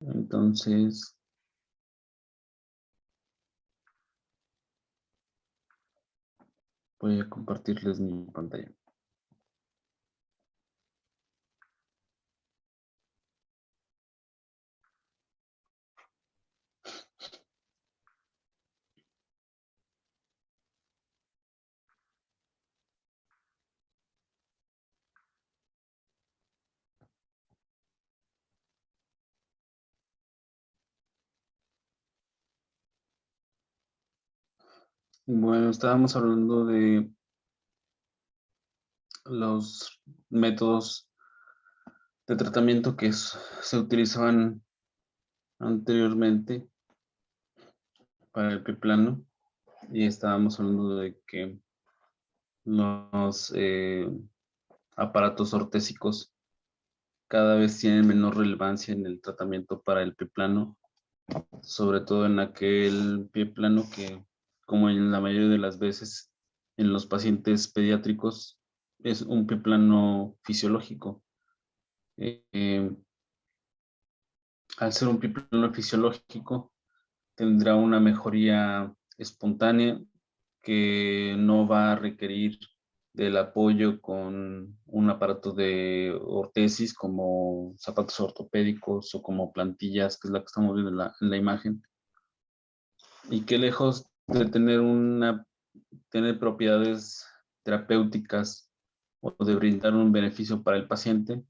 Entonces, voy a compartirles mi pantalla. Bueno, estábamos hablando de los métodos de tratamiento que se utilizaban anteriormente para el pie plano, y estábamos hablando de que los aparatos ortésicos cada vez tienen menor relevancia en el tratamiento para el pie plano, sobre todo en aquel pie plano que, como en la mayoría de las veces en los pacientes pediátricos, es un pie plano fisiológico. Eh, Al ser un pie plano fisiológico, tendrá una mejoría espontánea que no va a requerir del apoyo con un aparato de ortesis como zapatos ortopédicos o como plantillas, que es la que estamos viendo en la imagen, y que lejos de tener propiedades terapéuticas o de brindar un beneficio para el paciente,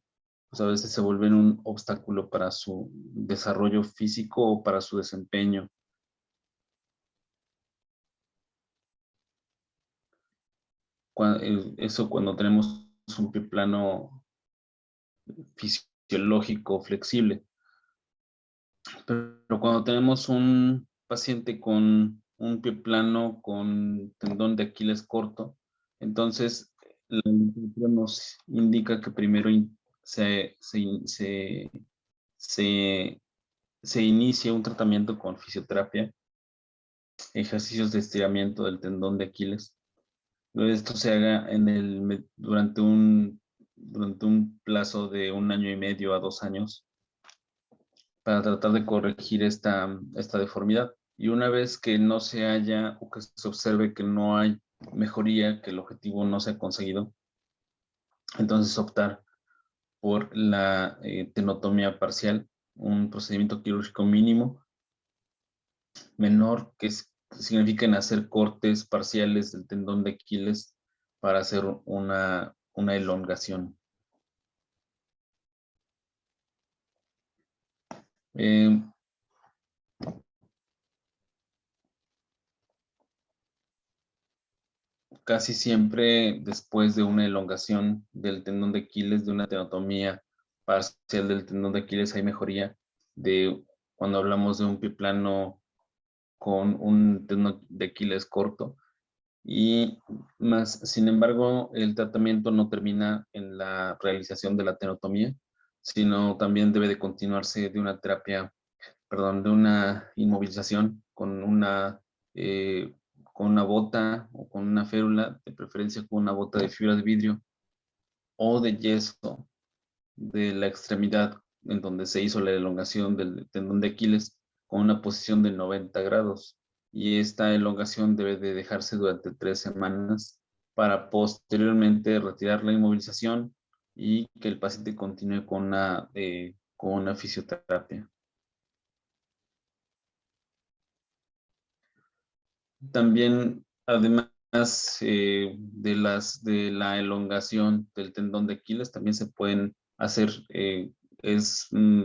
pues a veces se vuelven un obstáculo para su desarrollo físico o para su desempeño. Eso cuando tenemos un pie plano fisiológico flexible. Pero cuando tenemos un paciente con un pie plano con tendón de Aquiles corto, entonces la literatura nos indica que primero se, se, se, se, se inicia un tratamiento con fisioterapia, ejercicios de estiramiento del tendón de Aquiles. Esto se haga durante un plazo de 1 año y medio a 2 años para tratar de corregir esta deformidad. Y una vez que no se haya o que se observe que no hay mejoría, que el objetivo no se ha conseguido, entonces optar por la tenotomía parcial, un procedimiento quirúrgico mínimo, menor, significan hacer cortes parciales del tendón de Aquiles para hacer una elongación. Eh, Casi siempre después de una elongación del tendón de Aquiles, de una tenotomía parcial del tendón de Aquiles, hay mejoría de cuando hablamos de un pie plano con un tendón de Aquiles corto. Y más, sin embargo, el tratamiento no termina en la realización de la tenotomía, sino también debe de continuarse de una terapia, perdón, de una inmovilización eh, con una bota o con una férula, de preferencia con una bota de fibra de vidrio o de yeso de la extremidad en donde se hizo la elongación del tendón de Aquiles con una posición de 90 grados. Y esta elongación debe de dejarse durante 3 semanas para posteriormente retirar la inmovilización y que el paciente continúe con una fisioterapia. También, además de la elongación del tendón de Aquiles, también se pueden hacer, es, mm,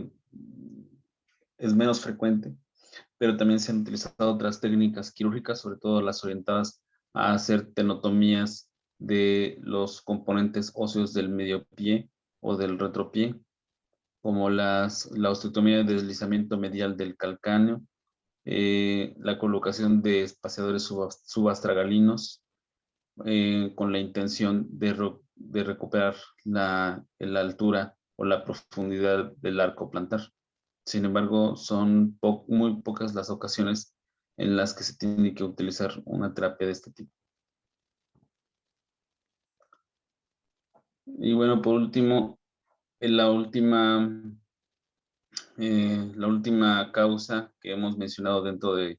es menos frecuente, pero también se han utilizado otras técnicas quirúrgicas, sobre todo las orientadas a hacer tenotomías de los componentes óseos del medio pie o del retropié, como la osteotomía de deslizamiento medial del calcáneo, la colocación de espaciadores subastragalinos con la intención de recuperar la altura o la profundidad del arco plantar. Sin embargo, son muy pocas las ocasiones en las que se tiene que utilizar una terapia de este tipo. Y bueno, por último, en la última La última causa que hemos mencionado dentro de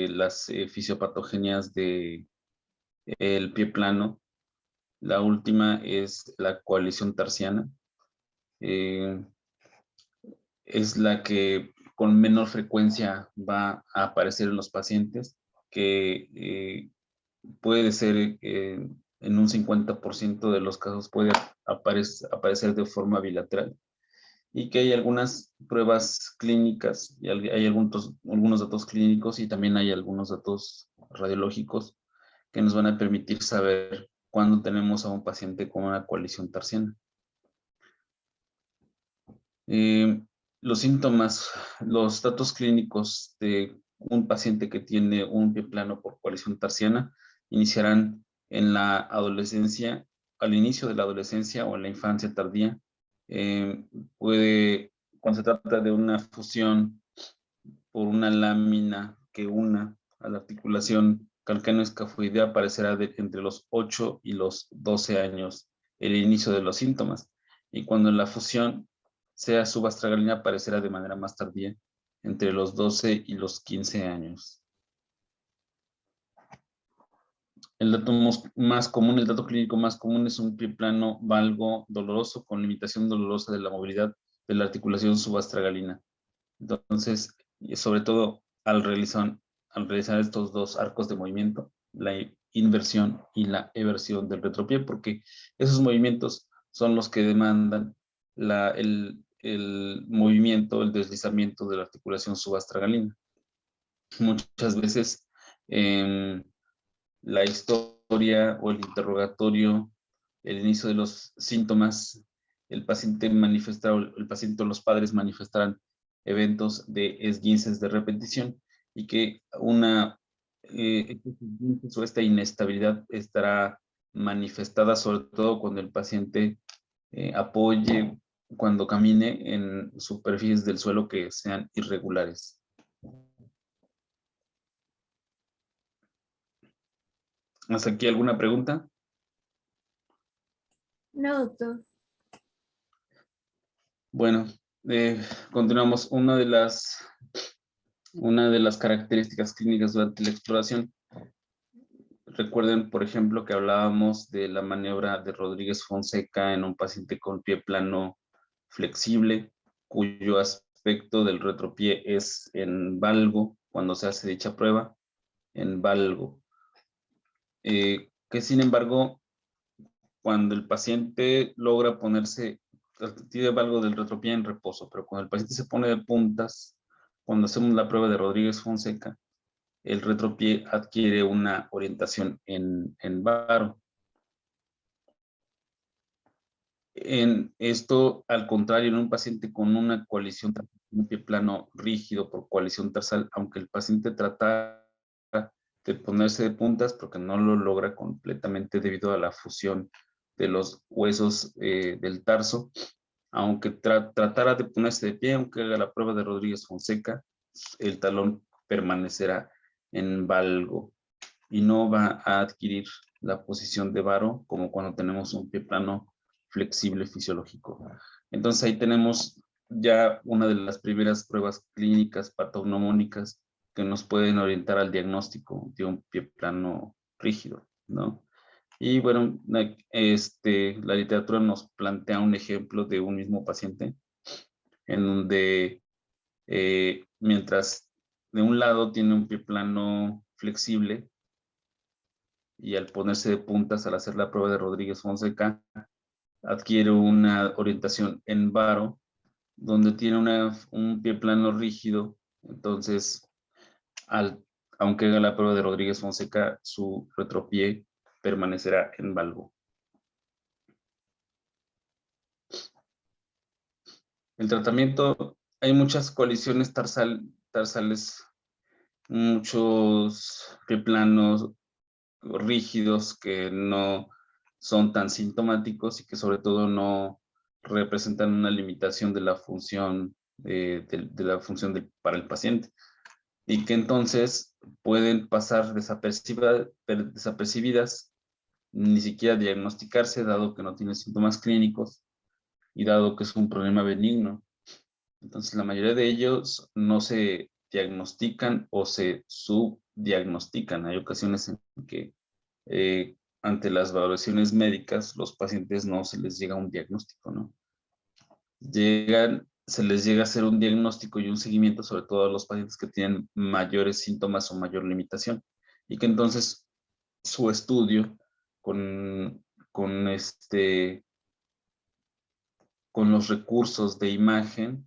las fisiopatogenias del pie plano, la última es la coalición tarsiana. Es la que con menor frecuencia va a aparecer en los pacientes, que puede ser en un 50% de los casos puede aparecer de forma bilateral, y que hay algunas pruebas clínicas y hay algunos datos clínicos y también hay algunos datos radiológicos que nos van a permitir saber cuándo tenemos a un paciente con una coalición tarsiana. Los síntomas, los datos clínicos de un paciente que tiene un pie plano por coalición tarsiana iniciarán en la adolescencia, al inicio de la adolescencia o en la infancia tardía. Cuando se trata de una fusión por una lámina que una a la articulación calcáneo-escafoidea, aparecerá entre los 8 y los 12 años el inicio de los síntomas. Y cuando la fusión sea subastragalina, aparecerá de manera más tardía, entre los 12 y los 15 años. El dato más común, el dato clínico más común es un pie plano valgo doloroso con limitación dolorosa de la movilidad de la articulación subastragalina. Entonces, sobre todo al realizar estos dos arcos de movimiento, la inversión y la eversión del retropié, porque esos movimientos son los que demandan el movimiento, el deslizamiento de la articulación subastragalina. Muchas veces la historia o el interrogatorio, el inicio de los síntomas, el paciente o los padres manifestarán eventos de esguinces de repetición, y que esta inestabilidad estará manifestada sobre todo cuando el paciente apoye, cuando camine en superficies del suelo que sean irregulares. ¿Hasta aquí alguna pregunta? No, doctor. Bueno, continuamos. Una de las características clínicas durante la exploración. Recuerden, por ejemplo, que hablábamos de la maniobra de Rodríguez Fonseca en un paciente con pie plano flexible, cuyo aspecto del retropié es en valgo cuando se hace dicha prueba, en valgo. Que sin embargo, cuando el paciente logra ponerse, tiene valgo del retropié en reposo, pero cuando el paciente se pone de puntas, cuando hacemos la prueba de Rodríguez Fonseca, el retropié adquiere una orientación en varo. En esto, al contrario, en un paciente con una coalición, un pie plano rígido por coalición tarsal, aunque el paciente trata de ponerse de puntas, porque no lo logra completamente debido a la fusión de los huesos del tarso, aunque tratara de ponerse de pie, aunque haga la prueba de Rodríguez Fonseca, el talón permanecerá en valgo y no va a adquirir la posición de varo como cuando tenemos un pie plano flexible fisiológico. Entonces ahí tenemos ya una de las primeras pruebas clínicas patognomónicas que nos pueden orientar al diagnóstico de un pie plano rígido, ¿no? Y bueno, la literatura nos plantea un ejemplo de un mismo paciente en donde mientras de un lado tiene un pie plano flexible, y al ponerse de puntas al hacer la prueba de Rodríguez Fonseca, adquiere una orientación en varo, donde tiene un pie plano rígido. Entonces, aunque haga la prueba de Rodríguez Fonseca, su retropié permanecerá en valgo. El tratamiento, hay muchas colisiones tarsales, muchos pie planos rígidos que no son tan sintomáticos y que sobre todo no representan una limitación de la función para el paciente, y que entonces pueden pasar desapercibidas, ni siquiera diagnosticarse dado que no tiene síntomas clínicos, y dado que es un problema benigno. Entonces, la mayoría de ellos no se diagnostican o se subdiagnostican. Hay ocasiones en que ante las valoraciones médicas, los pacientes no se les llega un diagnóstico, ¿no? Se les llega a hacer un diagnóstico y un seguimiento, sobre todo a los pacientes que tienen mayores síntomas o mayor limitación, y que entonces su estudio con, con, este, con los recursos de imagen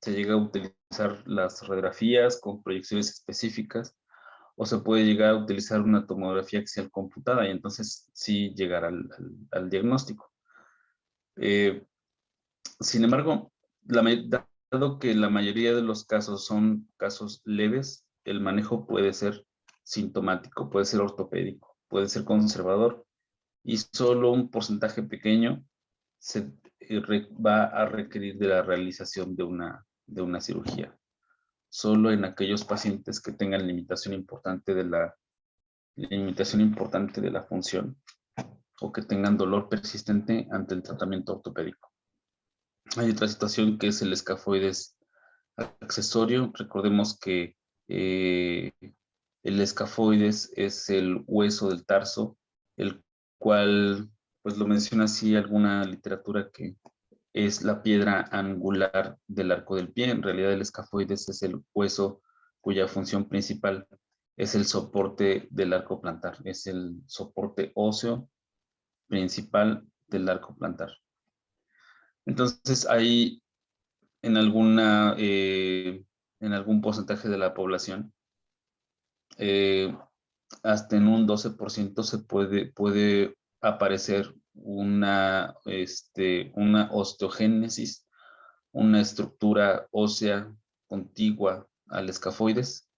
se llega a utilizar las radiografías con proyecciones específicas o se puede llegar a utilizar una tomografía axial computada y entonces sí llegar al diagnóstico. Sin embargo, dado que la mayoría de los casos son casos leves, el manejo puede ser sintomático, puede ser ortopédico, puede ser conservador y solo un porcentaje pequeño se va a requerir de la realización de una cirugía. Solo en aquellos pacientes que tengan limitación importante de la función o que tengan dolor persistente ante el tratamiento ortopédico. Hay otra situación que es el escafoides accesorio. Recordemos que el escafoides es el hueso del tarso, el cual, pues lo menciona así alguna literatura, que es la piedra angular del arco del pie. En realidad el escafoides es el hueso cuya función principal es el soporte del arco plantar, es el soporte óseo principal del arco plantar. Entonces hay en en algún porcentaje de la población, hasta en un 12% puede aparecer una osteogénesis, una estructura ósea contigua al escafoides.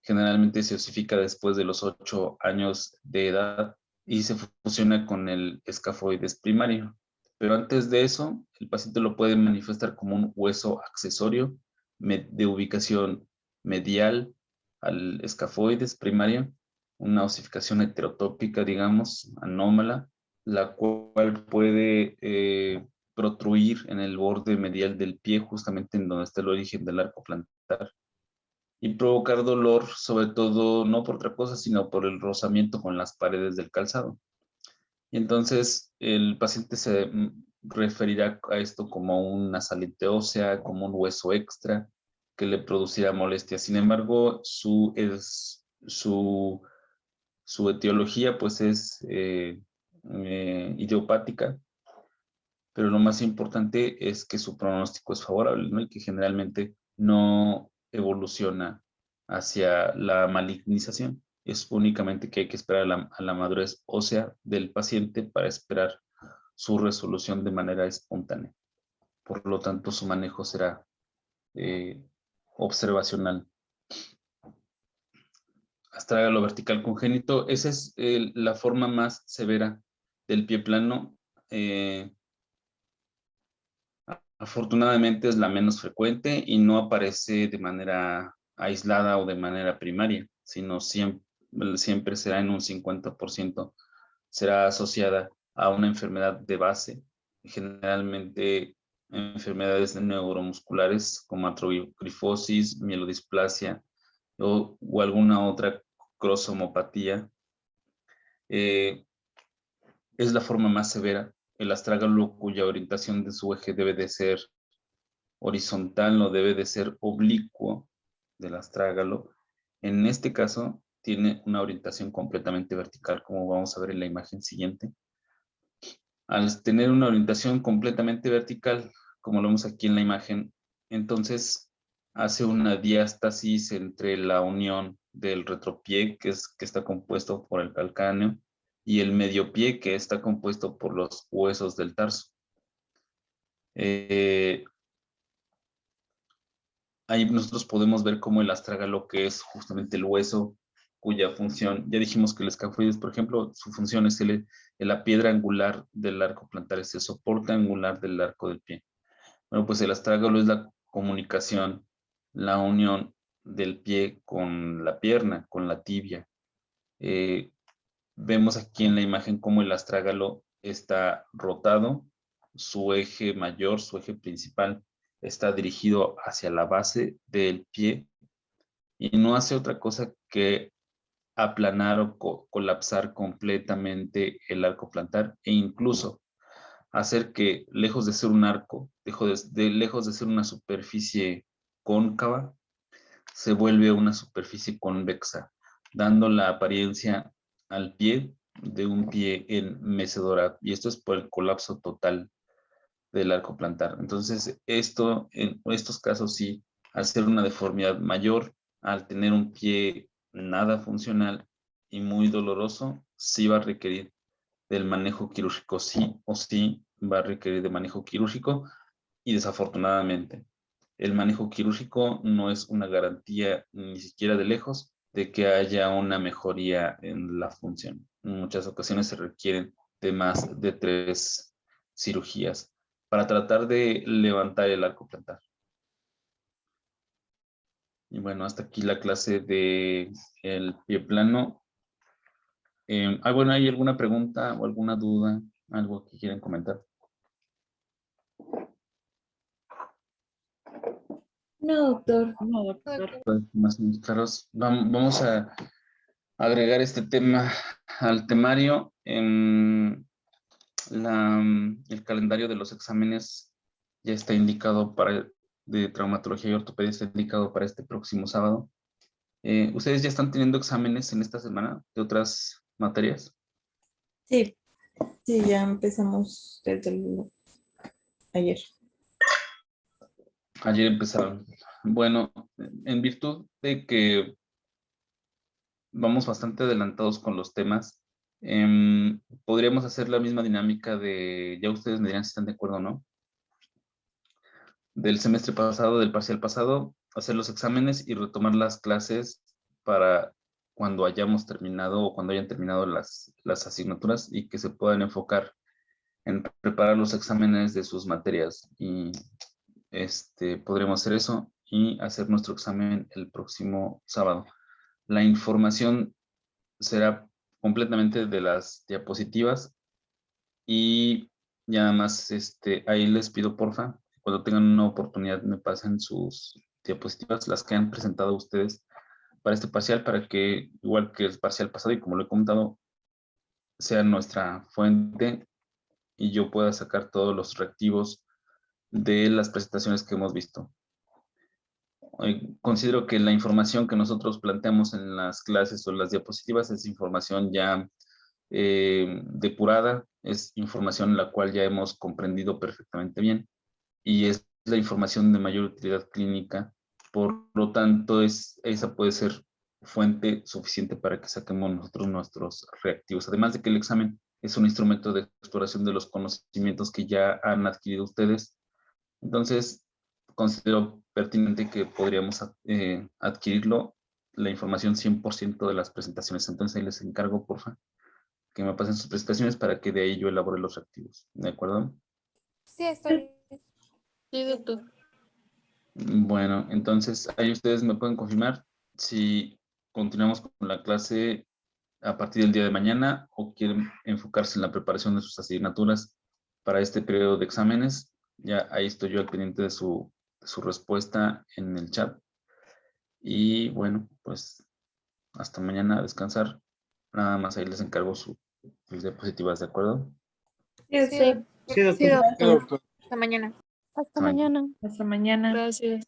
Generalmente se osifica después de los 8 años de edad y se fusiona con el escafoides primario. Pero antes de eso, el paciente lo puede manifestar como un hueso accesorio de ubicación medial al escafoides primario, una osificación heterotópica, digamos, anómala, la cual puede protruir en el borde medial del pie, justamente en donde está el origen del arco plantar, y provocar dolor, sobre todo no por otra cosa, sino por el rozamiento con las paredes del calzado. Y entonces el paciente se referirá a esto como una saliente ósea, como un hueso extra que le producirá molestia. Sin embargo, su etiología pues es idiopática, pero lo más importante es que su pronóstico es favorable, ¿no? Y que generalmente no evoluciona hacia la malignización. Es únicamente que hay que esperar a la madurez ósea del paciente para esperar su resolución de manera espontánea. Por lo tanto, su manejo será observacional. Astrágalo vertical congénito, esa es la forma más severa del pie plano. Afortunadamente es la menos frecuente y no aparece de manera aislada o de manera primaria, sino siempre será en un 50%, será asociada a una enfermedad de base, generalmente enfermedades neuromusculares como atrogrifosis, mielodisplasia o alguna otra crosomopatía. Es la forma más severa. El astrágalo cuya orientación de su eje debe de ser horizontal no debe de ser oblicuo del astrágalo. En este caso, tiene una orientación completamente vertical, como vamos a ver en la imagen siguiente. Al tener una orientación completamente vertical, como lo vemos aquí en la imagen, entonces hace una diástasis entre la unión del retropié, que está compuesto por el calcáneo, y el mediopié, que está compuesto por los huesos del tarso. Ahí nosotros podemos ver cómo el astrágalo, que es justamente el hueso cuya función, ya dijimos que el escafoides, por ejemplo, su función es la piedra angular del arco plantar, es el soporte angular del arco del pie. Bueno, pues el astrágalo es la comunicación, la unión del pie con la pierna, con la tibia. Vemos aquí en la imagen cómo el astrágalo está rotado su eje mayor, su eje principal, está dirigido hacia la base del pie y no hace otra cosa que aplanar o colapsar completamente el arco plantar e incluso hacer que, lejos de ser un arco, lejos de ser una superficie cóncava, se vuelve una superficie convexa, dando la apariencia al pie de un pie en mecedora. Y esto es por el colapso total del arco plantar. Entonces, esto, en estos casos sí, al ser una deformidad mayor, al tener un pie nada funcional y muy doloroso, sí va a requerir del manejo quirúrgico, sí o sí va a requerir de manejo quirúrgico y desafortunadamente el manejo quirúrgico no es una garantía ni siquiera de lejos de que haya una mejoría en la función. En muchas ocasiones se requieren de más de 3 cirugías para tratar de levantar el arco plantar. Y bueno, hasta aquí la clase de el pie plano. Bueno, ¿hay alguna pregunta o alguna duda? ¿Algo que quieran comentar? No, doctor. No, doctor. Pues, más o menos claros. Vamos a agregar este tema al temario. El calendario de los exámenes ya está indicado de traumatología y ortopedia está indicado para este próximo sábado. ¿Ustedes ya están teniendo exámenes en esta semana de otras materias? Sí, sí, ya empezamos desde ayer. Ayer empezaron. Bueno, en virtud de que vamos bastante adelantados con los temas, podríamos hacer la misma dinámica ya ustedes me dirán si están de acuerdo o no, del semestre pasado, del parcial pasado, hacer los exámenes y retomar las clases para cuando hayamos terminado o cuando hayan terminado las asignaturas y que se puedan enfocar en preparar los exámenes de sus materias. Y podremos hacer eso y hacer nuestro examen el próximo sábado. La información será completamente de las diapositivas y ya nada más ahí les pido porfa, cuando tengan una oportunidad me pasen sus diapositivas, las que han presentado ustedes para este parcial, para que igual que el parcial pasado y como lo he comentado, sea nuestra fuente y yo pueda sacar todos los reactivos de las presentaciones que hemos visto. Considero que la información que nosotros planteamos en las clases o las diapositivas es información ya depurada, es información la cual ya hemos comprendido perfectamente bien y es la información de mayor utilidad clínica, por lo tanto esa puede ser fuente suficiente para que saquemos nosotros nuestros reactivos, además de que el examen es un instrumento de exploración de los conocimientos que ya han adquirido ustedes. Entonces, considero pertinente que podríamos adquirirlo, la información 100% de las presentaciones. Entonces, ahí les encargo, porfa, que me pasen sus presentaciones para que de ahí yo elabore los reactivos. ¿De acuerdo? Sí, está bien. Sí, doctor. Bueno, entonces ahí ustedes me pueden confirmar si continuamos con la clase a partir del día de mañana o quieren enfocarse en la preparación de sus asignaturas para este periodo de exámenes. Ya ahí estoy yo al pendiente de su respuesta en el chat. Y bueno, pues hasta mañana a descansar. Nada más ahí les encargo sus diapositivas, ¿de acuerdo? Sí, Sí, doctor. sí, doctor. Gracias. Hasta mañana. Hasta mañana. Hasta mañana. Gracias.